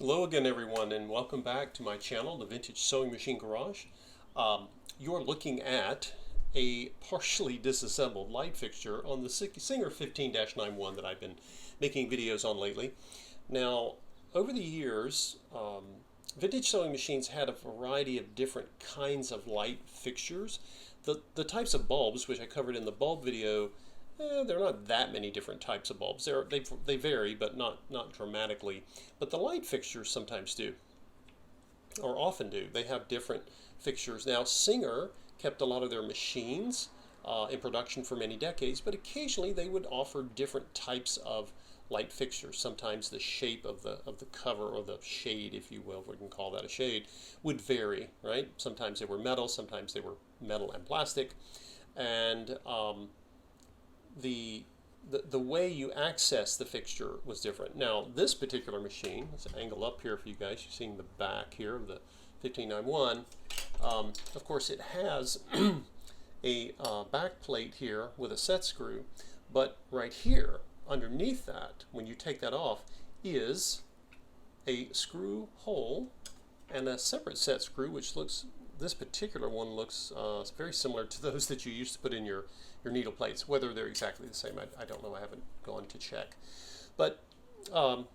Hello again, everyone, and welcome back to my channel, the Vintage Sewing Machine Garage. You're looking at a partially disassembled light fixture on the Singer 15-91 that I've been making videos on lately. Now, over the years, vintage sewing machines had a variety of different kinds of light fixtures. The types of bulbs, which I covered in the bulb video, there are not that many different types of bulbs. They vary, but not dramatically. But the light fixtures sometimes do, or often do. They have different fixtures. Now, Singer kept a lot of their machines in production for many decades, but occasionally they would offer different types of light fixtures. Sometimes the shape of the cover, or the shade, if you will, if we can call that a shade, would vary, right? Sometimes they were metal, sometimes they were metal and plastic, and the way you access the fixture was different. Now, this particular machine, let's angle up here for you guys. You're seeing the back here of the 1591. Of course, it has a back plate here with a set screw, but right here, underneath that, when you take that off, is a screw hole and a separate set screw, which looks, this particular one looks very similar to those that you used to put in your needle plates. Whether they're exactly the same, I don't know. I haven't gone to check. But on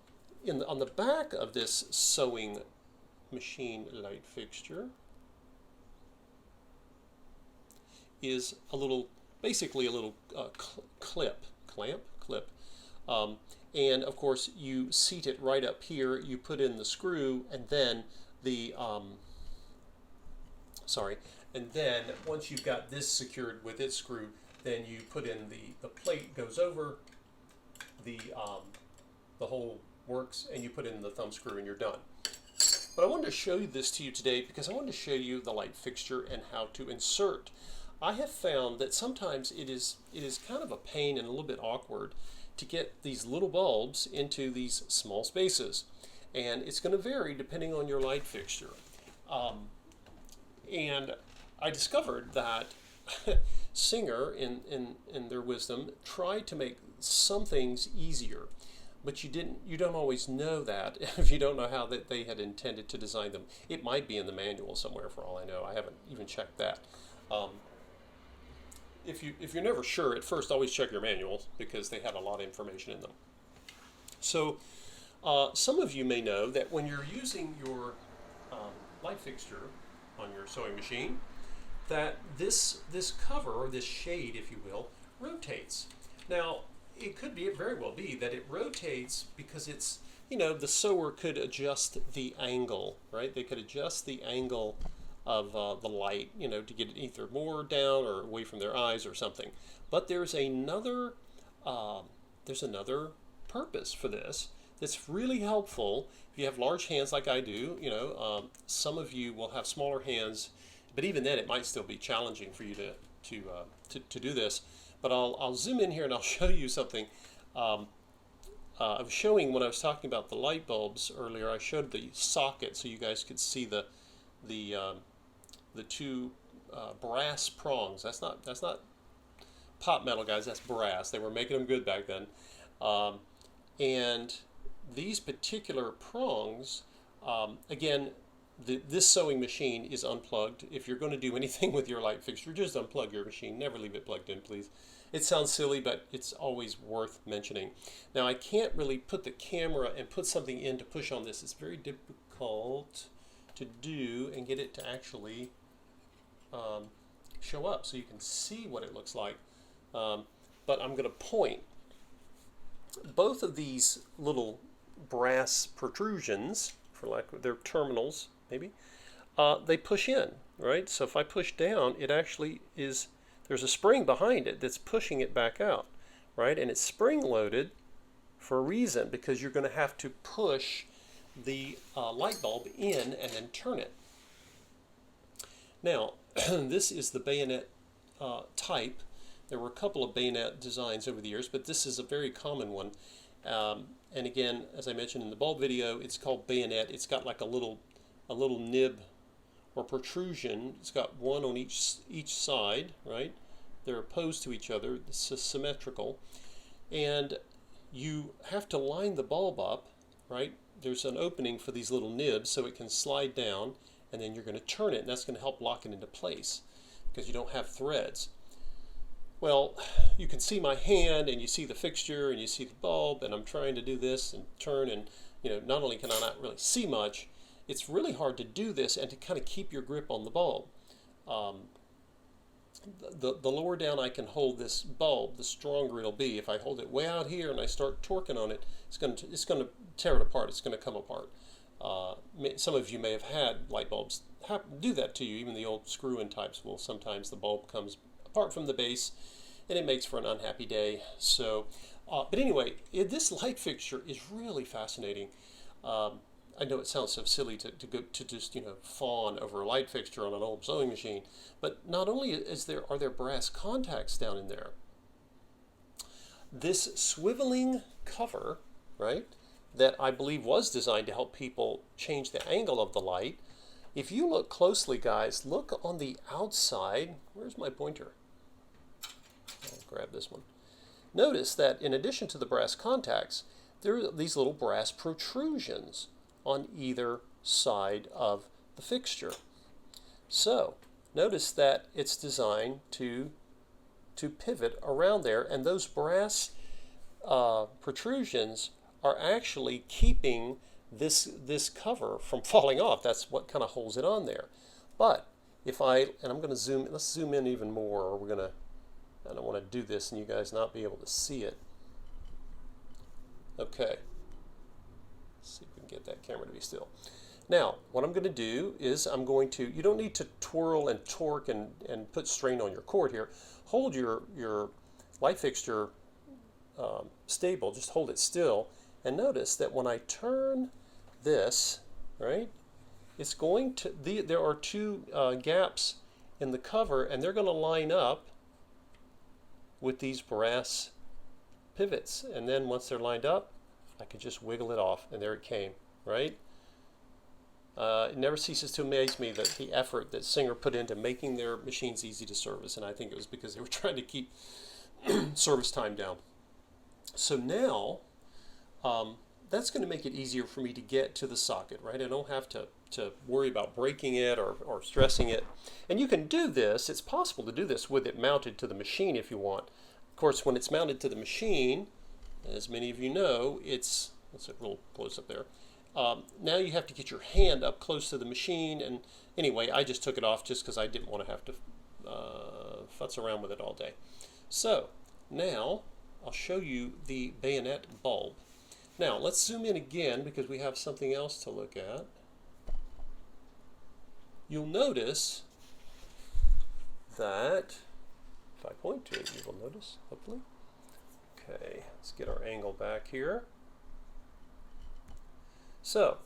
the back of this sewing machine light fixture is a little, basically a little clip, and of course you seat it right up here. You put in the screw, and then the and then once you've got this secured with its screw, then you put in the plate goes over, the whole works, and you put in the thumb screw and you're done. But I wanted to show you this to you today because I wanted to show you the light fixture and how to insert. I have found that sometimes it is kind of a pain and a little bit awkward to get these little bulbs into these small spaces, and it's going to vary depending on your light fixture. And I discovered that Singer, in their wisdom, tried to make some things easier, but you don't always know that if you don't know how that they had intended to design them. It might be in the manual somewhere, for all I know. I haven't even checked that. If you're never sure, at first always check your manuals, because they have a lot of information in them. So some of you may know that when you're using your light fixture on your sewing machine, that this cover, or this shade, if you will, rotates. Now, it could very well be that it rotates because it's, the sewer could adjust the angle, right? They could adjust the angle of the light, to get it either more down or away from their eyes or something. But there's another purpose for this that's really helpful if you have large hands like I do. Some of you will have smaller hands, but even then it might still be challenging for you to do this. But I'll zoom in here and I'll show you something. I was showing, when I was talking about the light bulbs earlier, I showed the socket so you guys could see the two brass prongs. That's not pot metal, guys. That's brass. They were making them good back then. And these particular prongs, again, this sewing machine is unplugged. If you're going to do anything with your light fixture, just unplug your machine. Never leave it plugged in, please. It sounds silly, but it's always worth mentioning. Now, I can't really put the camera and put something in to push on this. It's very difficult to do and get it to actually show up so you can see what it looks like. But I'm going to point. Both of these little brass protrusions, for lack of, they're terminals maybe, they push in, right? So if I push down, it actually is, there's a spring behind it that's pushing it back out, right? And it's spring loaded for a reason, because you're going to have to push the light bulb in and then turn it. Now, this is the bayonet type. There were a couple of bayonet designs over the years, but this is a very common one. And again, as I mentioned in the bulb video, it's called bayonet. It's got like a little nib or protrusion. It's got one on each side, right? They're opposed to each other. This is symmetrical. And you have to line the bulb up, right, there's an opening for these little nibs so it can slide down, and then you're going to turn it, and that's going to help lock it into place because you don't have threads. Well, you can see my hand, and you see the fixture, and you see the bulb, and I'm trying to do this and turn, and not only can I not really see much, it's really hard to do this and to kind of keep your grip on the bulb. The lower down I can hold this bulb, the stronger it'll be. If I hold it way out here and I start torquing on it, it's going to tear it apart. It's going to come apart. Some of you may have had light bulbs do that to you. Even the old screw-in types will sometimes the bulb comes apart from the base, and it makes for an unhappy day. So, but anyway, this light fixture is really fascinating. I know it sounds so silly to just fawn over a light fixture on an old sewing machine, but not only are there brass contacts down in there. This swiveling cover, right, that I believe was designed to help people change the angle of the light. If you look closely, guys, look on the outside. Where's my pointer? I'll grab this one. Notice that in addition to the brass contacts, there are these little brass protrusions on either side of the fixture. So notice that it's designed to pivot around there, and those brass protrusions are actually keeping this cover from falling off. That's what kind of holds it on there. But if I'm going to let's zoom in even more, or I don't want to do this and you guys not be able to see it. Okay. Let's see if we can get that camera to be still. Now, what I'm going to do is you don't need to twirl and torque and put strain on your cord here. Hold your light fixture stable, just hold it still, and notice that when I turn this, right, it's going to, there are two gaps in the cover, and they're going to line up with these brass pivots. And then once they're lined up, I can just wiggle it off, and there it came, right? It never ceases to amaze me that the effort that Singer put into making their machines easy to service, and I think it was because they were trying to keep service time down. So now, that's going to make it easier for me to get to the socket, right? I don't have to worry about breaking it or stressing it. And you can do this, it's possible to do this with it mounted to the machine if you want. Of course, when it's mounted to the machine, as many of you know, let's a little close up there. Now you have to get your hand up close to the machine, and anyway, I just took it off just because I didn't want to have to futz around with it all day. So now I'll show you the bayonet bulb. Now let's zoom in again because we have something else to look at. You'll notice that, if I point to it, you will notice, hopefully. Okay, let's get our angle back here. So,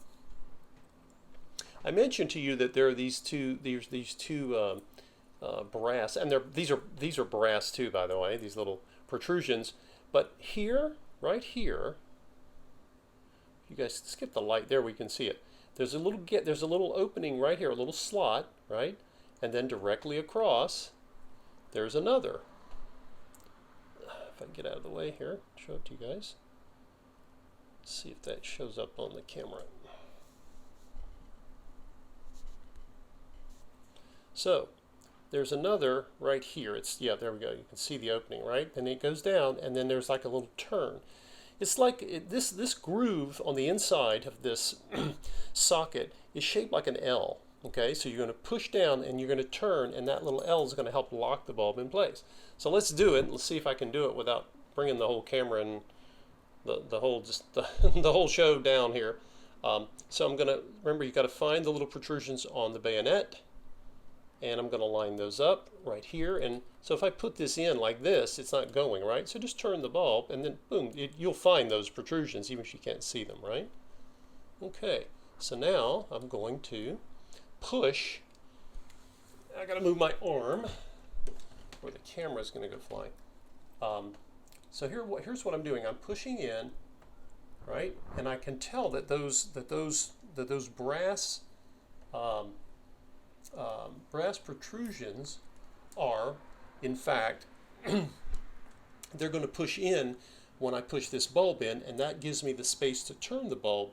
I mentioned to you that there are these two brass, and these are brass too, by the way, these little protrusions. But here, right here, you guys skip the light there, we can see it. There's a little opening right here, a little slot, right? And then directly across, there's another. If I can get out of the way here, show it to you guys. See if that shows up on the camera. So there's another right here. There we go. You can see the opening, right? And it goes down, and then there's like a little turn. It's like this groove on the inside of this socket is shaped like an L. Okay, so you're going to push down and you're going to turn, and that little L is going to help lock the bulb in place. So let's do it. Let's see if I can do it without bringing the whole camera and the whole show down here. So I'm going to, remember, you got to find the little protrusions on the bayonet, and I'm going to line those up right here. And so if I put this in like this, it's not going, right? So just turn the bulb, and then boom, you'll find those protrusions even if you can't see them, right? Okay, so now I'm going to push. I got to move my arm, or the camera is going to go flying. So here's what I'm doing. I'm pushing in, right, and I can tell that those brass brass protrusions are, in fact, they're going to push in when I push this bulb in, and that gives me the space to turn the bulb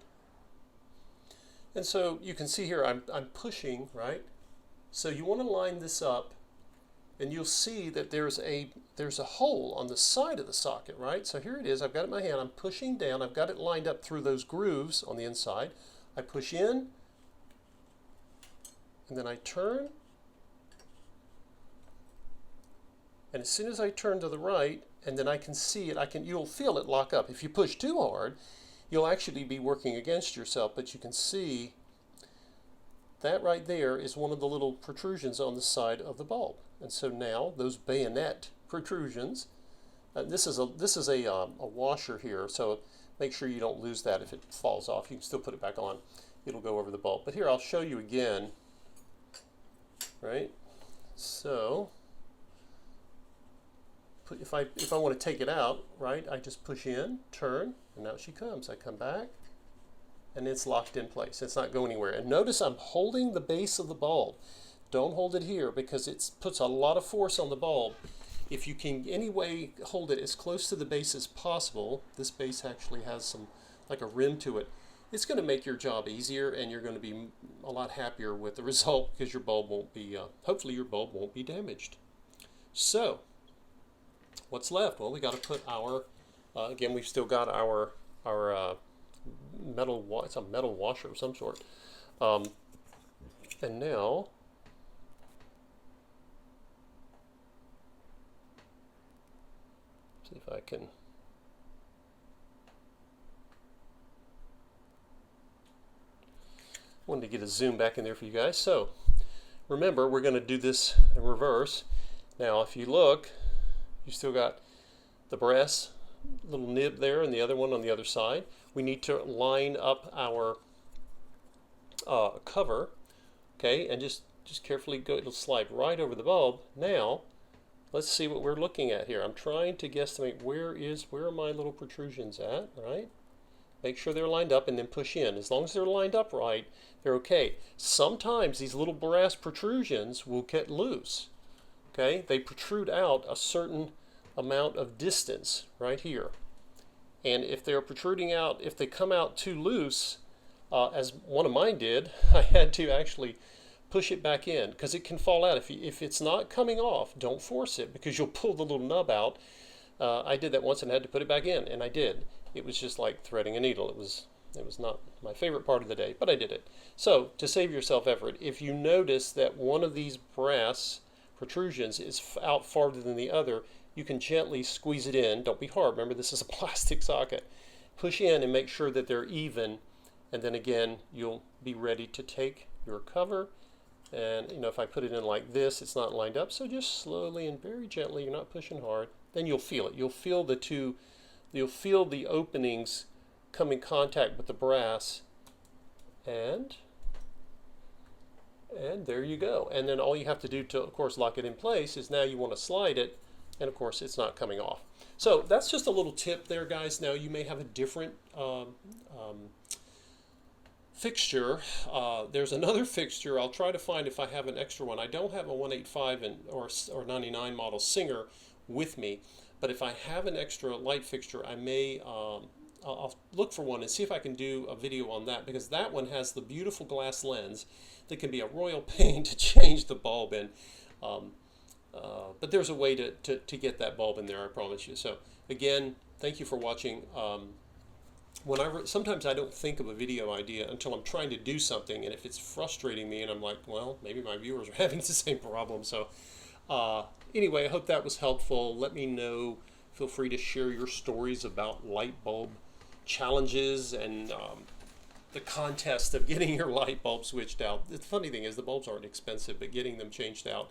And so you can see here I'm pushing, right? So you want to line this up, and you'll see that there's a hole on the side of the socket, right? So here it is. I've got it in my hand. I'm pushing down. I've got it lined up through those grooves on the inside. I push in, and then I turn. And as soon as I turn to the right, and then I can see it, you'll feel it lock up. If you push too hard, you'll actually be working against yourself, but you can see that right there is one of the little protrusions on the side of the bulb. And so now those bayonet protrusions, this is a washer here, so make sure you don't lose that. If it falls off, you can still put it back on. It'll go over the bulb. But here, I'll show you again, right? So if I want to take it out, right, I just push in, turn, and out she comes. I come back, and it's locked in place. It's not going anywhere. And notice I'm holding the base of the bulb. Don't hold it here because it puts a lot of force on the bulb. If you can anyway hold it as close to the base as possible, this base actually has some, like a rim to it, it's going to make your job easier, and you're going to be a lot happier with the result because your bulb won't be, hopefully your bulb won't be damaged. So, what's left? Well, we got to put our, again, we've still got our metal, it's a metal washer of some sort. And now, see if I can, wanted to get a zoom back in there for you guys. So remember, we're going to do this in reverse. Now, if you look, you still got the brass little nib there and the other one on the other side. We need to line up our cover, okay, and just carefully go. It'll slide right over the bulb. Now, let's see what we're looking at here. I'm trying to guesstimate where are my little protrusions at, right? Make sure they're lined up and then push in. As long as they're lined up right, they're okay. Sometimes these little brass protrusions will get loose, okay? They protrude out a certain amount of distance right here. And if they're protruding out, if they come out too loose, as one of mine did, I had to actually push it back in because it can fall out. If it's not coming off, don't force it because you'll pull the little nub out. I did that once and had to put it back in, and I did. It was just like threading a needle. It was not my favorite part of the day, but I did it. So to save yourself effort, if you notice that one of these brass protrusions is out farther than the other, you can gently squeeze it in. Don't be hard. Remember, this is a plastic socket. Push in and make sure that they're even, and then again, you'll be ready to take your cover. And if I put it in like this, it's not lined up, so just slowly and very gently, you're not pushing hard, then you'll feel it. You'll feel the openings come in contact with the brass, and there you go. And then all you have to do to, of course, lock it in place is now you want to slide it, and of course it's not coming off. So that's just a little tip there, guys. Now you may have a different fixture. There's another fixture. I'll try to find if I have an extra one. I don't have a 185 or 99 model Singer with me, but if I have an extra light fixture, I may I'll look for one and see if I can do a video on that, because that one has the beautiful glass lens that can be a royal pain to change the bulb in. But there's a way to get that bulb in there, I promise you. So again, thank you for watching. Sometimes I don't think of a video idea until I'm trying to do something, and if it's frustrating me and I'm like, well, maybe my viewers are having the same problem. So anyway, I hope that was helpful. Let me know. Feel free to share your stories about light bulb challenges and the contest of getting your light bulb switched out. The funny thing is the bulbs aren't expensive, but getting them changed out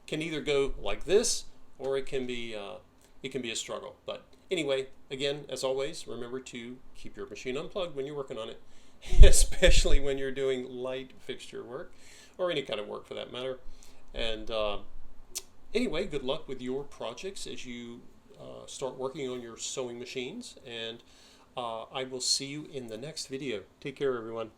can either go like this or it can be a struggle. But anyway, again, as always, remember to keep your machine unplugged when you're working on it, especially when you're doing light fixture work or any kind of work for that matter. And anyway, good luck with your projects as you start working on your sewing machines, and I will see you in the next video. Take care, everyone.